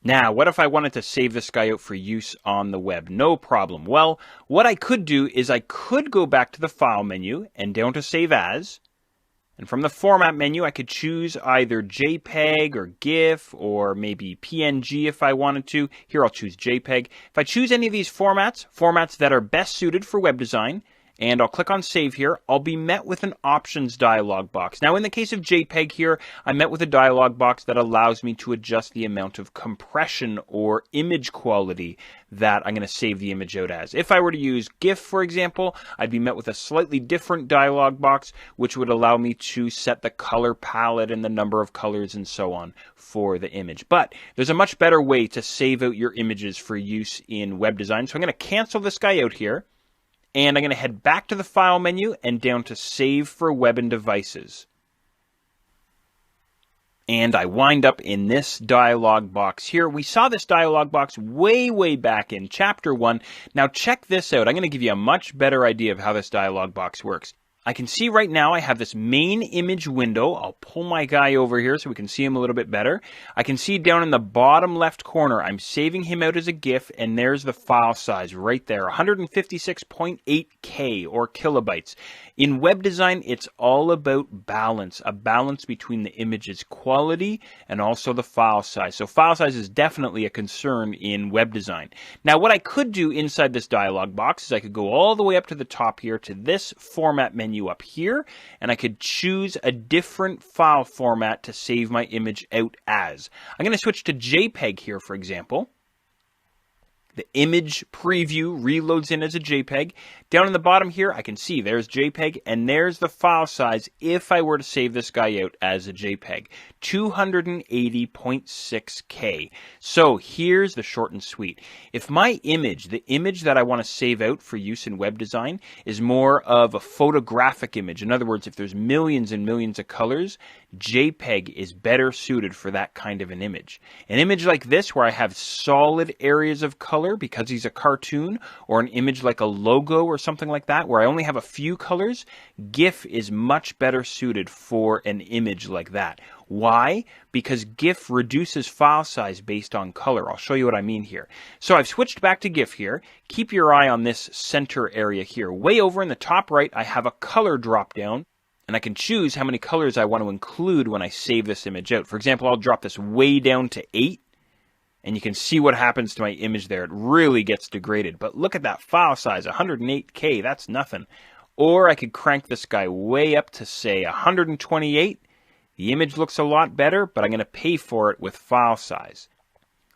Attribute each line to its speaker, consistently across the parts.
Speaker 1: Now, what if I wanted to save this guy out for use on the web? No problem. Well, what I could do is I could go back to the File menu and down to Save As. And from the Format menu, I could choose either JPEG or GIF or maybe PNG if I wanted to. Here, I'll choose JPEG. If I choose any of these formats that are best suited for web design, and I'll click on Save here, I'll be met with an Options dialog box. Now, in the case of JPEG here, I'm met with a dialog box that allows me to adjust the amount of compression or image quality that I'm going to save the image out as. If I were to use GIF, for example, I'd be met with a slightly different dialog box, which would allow me to set the color palette and the number of colors and so on for the image. But there's a much better way to save out your images for use in web design. So I'm going to cancel this guy out here. And I'm going to head back to the File menu and down to Save for Web and Devices. And I wind up in this dialog box here. We saw this dialog box way back in Chapter 1. Now check this out. I'm going to give you a much better idea of how this dialog box works. I can see right now I have this main image window. I'll pull my guy over here so we can see him a little bit better. I can see down in the bottom left corner, I'm saving him out as a GIF, and there's the file size right there, 156.8K or kilobytes. In web design, it's all about balance, a balance between the image's quality and also the file size. So file size is definitely a concern in web design. Now, what I could do inside this dialog box is I could go all the way up to the top here to this Format menu up here, and I could choose a different file format to save my image out as. I'm going to switch to JPEG here, for example. The image preview reloads in as a JPEG. Down in the bottom here, I can see there's JPEG, and there's the file size if I were to save this guy out as a JPEG, 280.6K. So here's the short and sweet. If my image, the image that I want to save out for use in web design, is more of a photographic image, in other words, if there's millions and millions of colors, JPEG is better suited for that kind of an image. An image like this, where I have solid areas of color because he's a cartoon, or an image like a logo or something like that, where I only have a few colors, GIF is much better suited for an image like that. Why? Because GIF reduces file size based on color. I'll show you what I mean here. So I've switched back to GIF here. Keep your eye on this center area here. Way over in the top right, I have a color drop down, and I can choose how many colors I want to include when I save this image out. For example, I'll drop this way down to 8. And you can see what happens to my image there. It really gets degraded. But look at that file size, 108K, that's nothing. Or I could crank this guy way up to, say, 128. The image looks a lot better, but I'm going to pay for it with file size.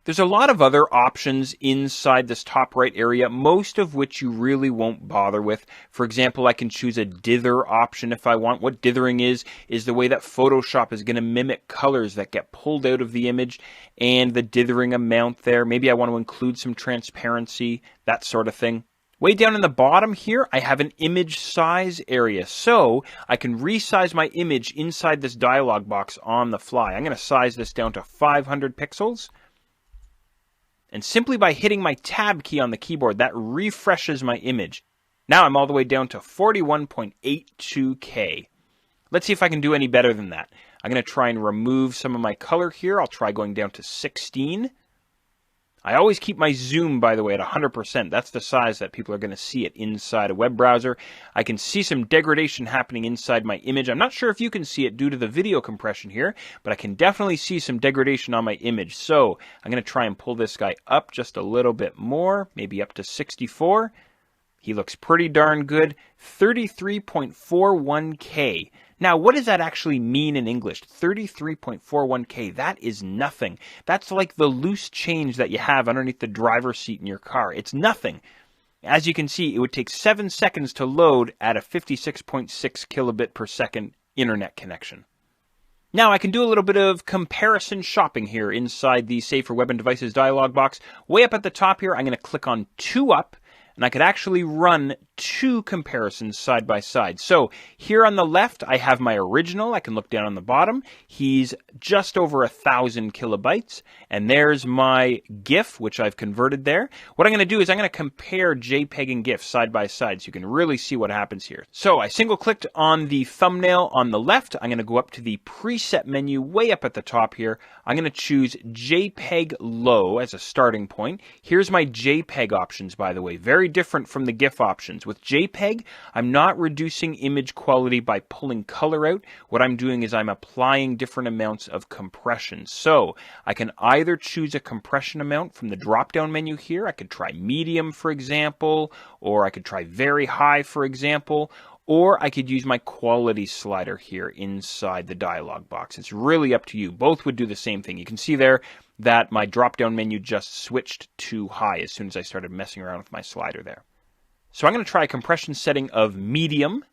Speaker 1: There's a lot of other options inside this top right area, most of which you really won't bother with. For example, I can choose a dither option if I want. What dithering is the way that Photoshop is going to mimic colors that get pulled out of the image and the dithering amount there. Maybe I want to include some transparency, that sort of thing. Way down in the bottom here, I have an image size area, so I can resize my image inside this dialog box on the fly. I'm going to size this down to 500 pixels. And simply by hitting my Tab key on the keyboard, that refreshes my image. Now I'm all the way down to 41.82K. Let's see if I can do any better than that. I'm going to try and remove some of my color here. I'll try going down to 16. I always keep my zoom, by the way, at 100%. That's the size that people are going to see it inside a web browser. I can see some degradation happening inside my image. I'm not sure if you can see it due to the video compression here, but I can definitely see some degradation on my image. So I'm going to try and pull this guy up just a little bit more, maybe up to 64. He looks pretty darn good. 33.41K. Now, what does that actually mean in English? 33.41K. That is nothing. That's like the loose change that you have underneath the driver's seat in your car. It's nothing. As you can see, it would take 7 seconds to load at a 56.6 kilobit per second internet connection. Now, I can do a little bit of comparison shopping here inside the Save for Web and Devices dialog box. Way up at the top here, I'm going to click on 2 up. and I could actually run two comparisons side by side. So here on the left, I have my original. I can look down on the bottom. He's just over 1,000 kilobytes. And there's my GIF, which I've converted there. What I'm going to do is I'm going to compare JPEG and GIF side by side so you can really see what happens here. So I single-clicked on the thumbnail on the left. I'm going to go up to the preset menu way up at the top here. I'm going to choose JPEG Low as a starting point. Here's my JPEG options, by the way. Very different from the GIF options. With JPEG, I'm not reducing image quality by pulling color out. What I'm doing is I'm applying different amounts of compression. So I can either choose a compression amount from the drop-down menu here. I could try medium, for example, or I could try very high, for example, or I could use my quality slider here inside the dialog box. It's really up to you. Both would do the same thing. You can see there that my drop-down menu just switched to high as soon as I started messing around with my slider there. So I'm going to try a compression setting of medium.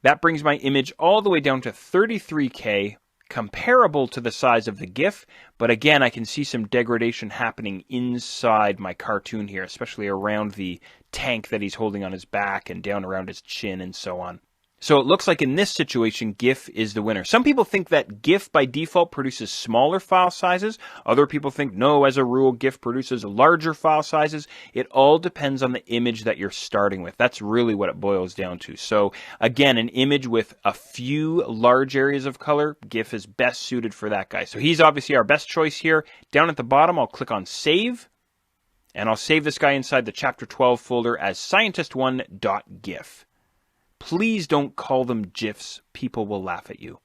Speaker 1: That brings my image all the way down to 33K, comparable to the size of the GIF, but again, I can see some degradation happening inside my cartoon here, especially around the tank that he's holding on his back and down around his chin and so on. So it looks like in this situation, GIF is the winner. Some people think that GIF by default produces smaller file sizes. Other people think, no, as a rule, GIF produces larger file sizes. It all depends on the image that you're starting with. That's really what it boils down to. So again, an image with a few large areas of color, GIF is best suited for that guy. So he's obviously our best choice here. Down at the bottom, I'll click on Save. And I'll save this guy inside the Chapter 12 folder as scientist1.gif. Please don't call them GIFs. People will laugh at you.